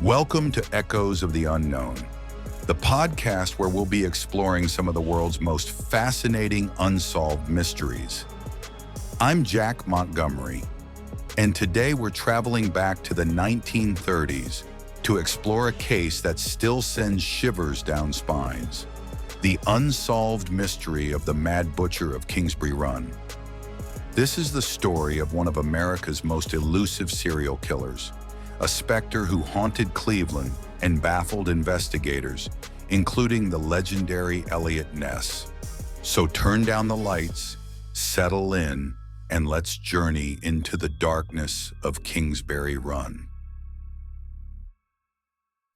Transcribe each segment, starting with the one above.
Welcome to Echoes of the Unknown, the podcast where we'll be exploring some of the world's most fascinating unsolved mysteries. I'm Jack Montgomery, and today we're traveling back to the 1930s to explore a case that still sends shivers down spines: the unsolved mystery of the Mad Butcher of Kingsbury Run. This is the story of one of America's most elusive serial killers, a specter who haunted Cleveland and baffled investigators, including the legendary Eliot Ness. So turn down the lights, settle in, and let's journey into the darkness of Kingsbury Run.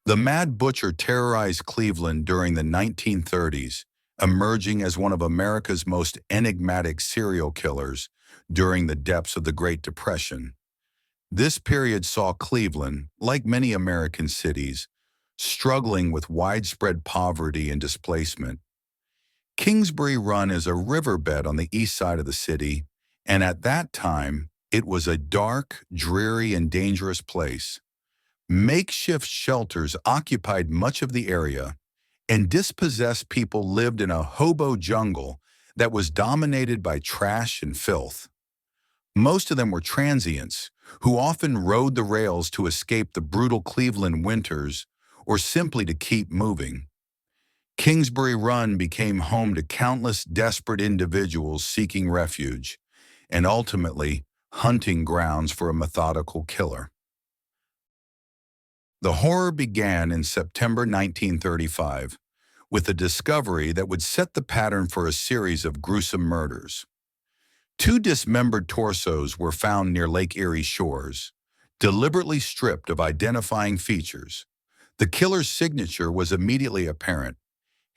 The Mad Butcher terrorized Cleveland during the 1930s, emerging as one of America's most enigmatic serial killers during the depths of the Great Depression. This period saw Cleveland, like many American cities, struggling with widespread poverty and displacement. Kingsbury Run is a riverbed on the east side of the city, and at that time, it was a dark, dreary, and dangerous place. Makeshift shelters occupied much of the area, and dispossessed people lived in a hobo jungle that was dominated by trash and filth. Most of them were transients, who often rode the rails to escape the brutal Cleveland winters or simply to keep moving. Kingsbury Run became home to countless desperate individuals seeking refuge, and ultimately hunting grounds for a methodical killer. The horror began in September 1935 with a discovery that would set the pattern for a series of gruesome murders. Two dismembered torsos were found near Lake Erie shores, deliberately stripped of identifying features. The killer's signature was immediately apparent: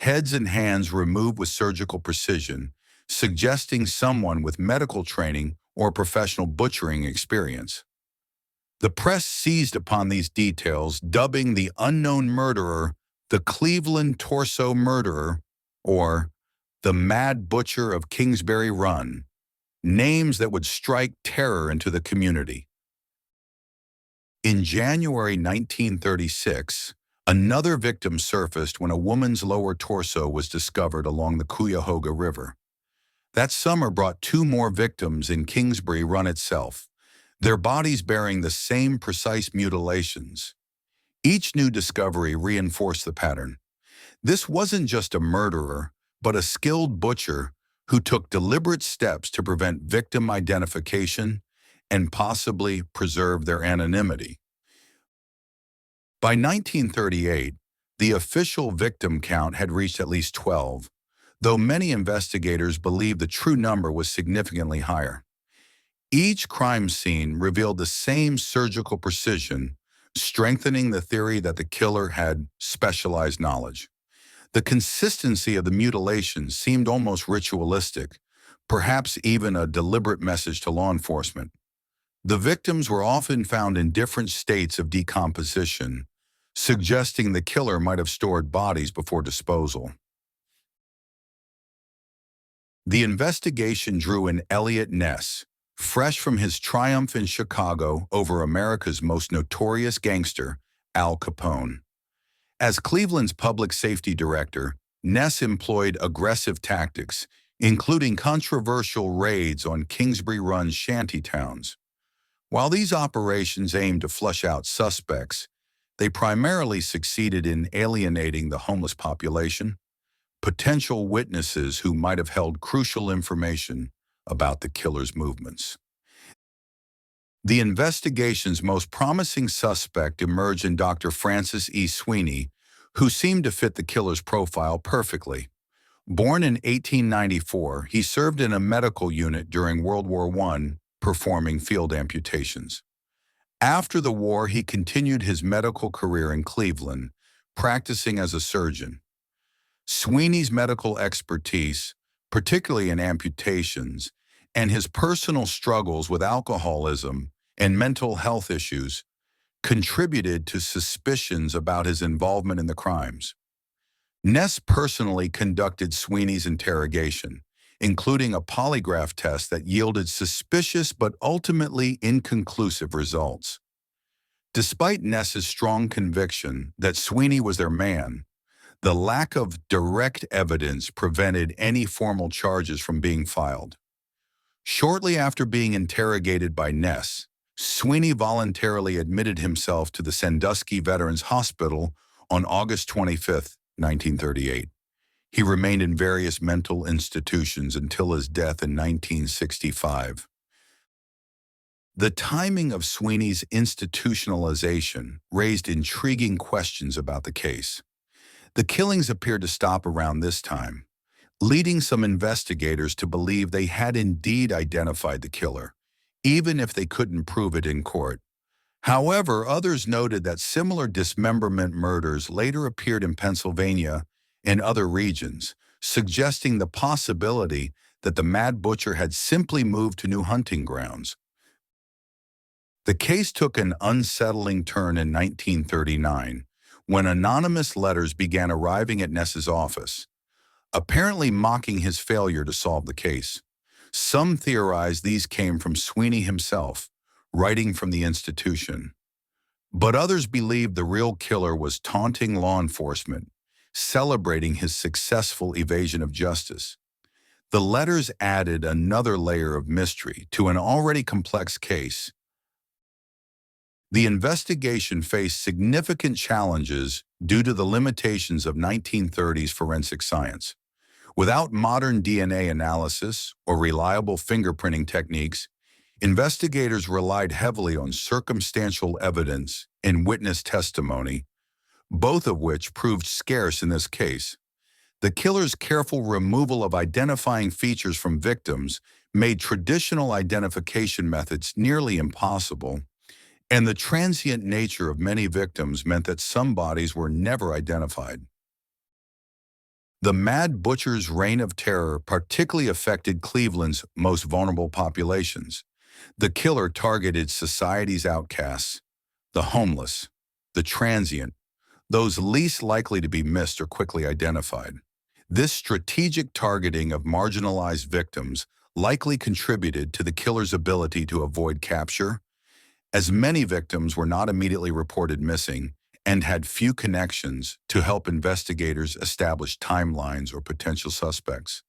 heads and hands removed with surgical precision, suggesting someone with medical training or professional butchering experience. The press seized upon these details, dubbing the unknown murderer the Cleveland Torso Murderer, or the Mad Butcher of Kingsbury Run, names that would strike terror into the community. In January 1936, another victim surfaced when a woman's lower torso was discovered along the Cuyahoga River. That summer brought two more victims in Kingsbury Run itself, their bodies bearing the same precise mutilations. Each new discovery reinforced the pattern. This wasn't just a murderer, but a skilled butcher who took deliberate steps to prevent victim identification and possibly preserve their anonymity. By 1938, the official victim count had reached at least 12, though many investigators believed the true number was significantly higher. Each crime scene revealed the same surgical precision, strengthening the theory that the killer had specialized knowledge. The consistency of the mutilation seemed almost ritualistic, perhaps even a deliberate message to law enforcement. The victims were often found in different states of decomposition, suggesting the killer might have stored bodies before disposal. The investigation drew in Eliot Ness, fresh from his triumph in Chicago over America's most notorious gangster, Al Capone. As Cleveland's public safety director, Ness employed aggressive tactics, including controversial raids on Kingsbury Run shantytowns. While these operations aimed to flush out suspects, they primarily succeeded in alienating the homeless population, potential witnesses who might have held crucial information about the killer's movements. The investigation's most promising suspect emerged in Dr. Francis E. Sweeney, who seemed to fit the killer's profile perfectly. Born in 1894, he served in a medical unit during World War I, performing field amputations. After the war, he continued his medical career in Cleveland, practicing as a surgeon. Sweeney's medical expertise, particularly in amputations, and his personal struggles with alcoholism and mental health issues contributed to suspicions about his involvement in the crimes. Ness personally conducted Sweeney's interrogation, including a polygraph test that yielded suspicious but ultimately inconclusive results. Despite Ness's strong conviction that Sweeney was their man, the lack of direct evidence prevented any formal charges from being filed. Shortly after being interrogated by Ness, Sweeney voluntarily admitted himself to the Sandusky Veterans Hospital on August 25, 1938. He remained in various mental institutions until his death in 1965. The timing of Sweeney's institutionalization raised intriguing questions about the case. The killings appeared to stop around this time, leading some investigators to believe they had indeed identified the killer, even if they couldn't prove it in court. However, others noted that similar dismemberment murders later appeared in Pennsylvania and other regions, suggesting the possibility that the Mad Butcher had simply moved to new hunting grounds. The case took an unsettling turn in 1939 when anonymous letters began arriving at Ness's office, apparently mocking his failure to solve the case. Some theorized these came from Sweeney himself, writing from the institution. But others believed the real killer was taunting law enforcement, celebrating his successful evasion of justice. The letters added another layer of mystery to an already complex case. The investigation faced significant challenges due to the limitations of 1930s forensic science. Without modern DNA analysis or reliable fingerprinting techniques, investigators relied heavily on circumstantial evidence and witness testimony, both of which proved scarce in this case. The killer's careful removal of identifying features from victims made traditional identification methods nearly impossible, and the transient nature of many victims meant that some bodies were never identified. The Mad Butcher's reign of terror particularly affected Cleveland's most vulnerable populations. The killer targeted society's outcasts, the homeless, the transient, those least likely to be missed or quickly identified. This strategic targeting of marginalized victims likely contributed to the killer's ability to avoid capture, as many victims were not immediately reported missing and had few connections to help investigators establish timelines or potential suspects.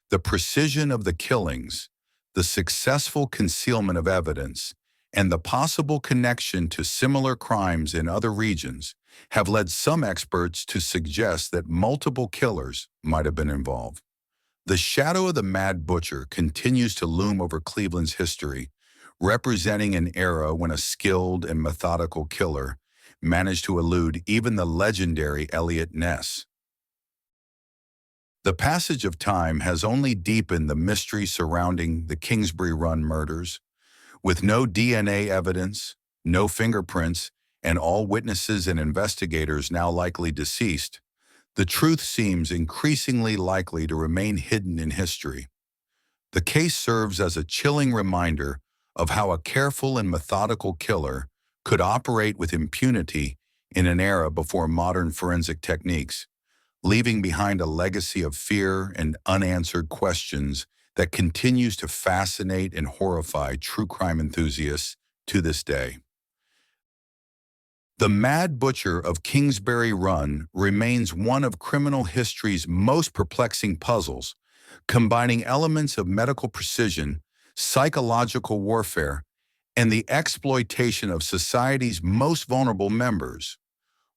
The precision of the killings, the successful concealment of evidence, and the possible connection to similar crimes in other regions have led some experts to suggest that multiple killers might have been involved. The shadow of the Mad Butcher continues to loom over Cleveland's history, representing an era when a skilled and methodical killer managed to elude even the legendary Eliot Ness. The passage of time has only deepened the mystery surrounding the Kingsbury Run murders. With no DNA evidence, no fingerprints, and all witnesses and investigators now likely deceased, the truth seems increasingly likely to remain hidden in history. The case serves as a chilling reminder of how a careful and methodical killer could operate with impunity in an era before modern forensic techniques, leaving behind a legacy of fear and unanswered questions that continues to fascinate and horrify true crime enthusiasts to this day. The Mad Butcher of Kingsbury Run remains one of criminal history's most perplexing puzzles, combining elements of medical precision, psychological warfare, and the exploitation of society's most vulnerable members.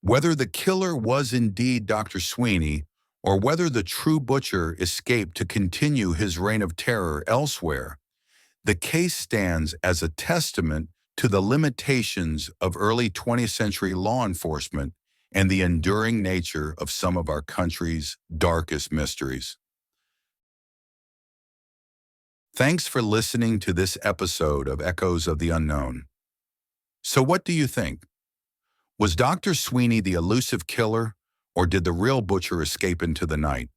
Whether the killer was indeed Dr. Sweeney, or whether the true butcher escaped to continue his reign of terror elsewhere, the case stands as a testament to the limitations of early 20th century law enforcement and the enduring nature of some of our country's darkest mysteries. Thanks for listening to this episode of Echoes of the Unknown. So what do you think? Was Dr. Sweeney the elusive killer, or did the real butcher escape into the night?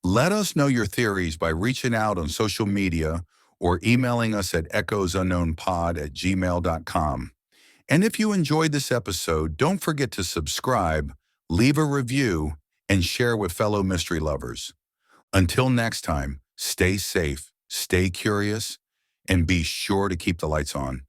Let us know your theories by reaching out on social media or emailing us at echoesunknownpod@gmail.com. And if you enjoyed this episode, don't forget to subscribe, leave a review, and share with fellow mystery lovers. Until next time, stay safe, stay curious, and be sure to keep the lights on.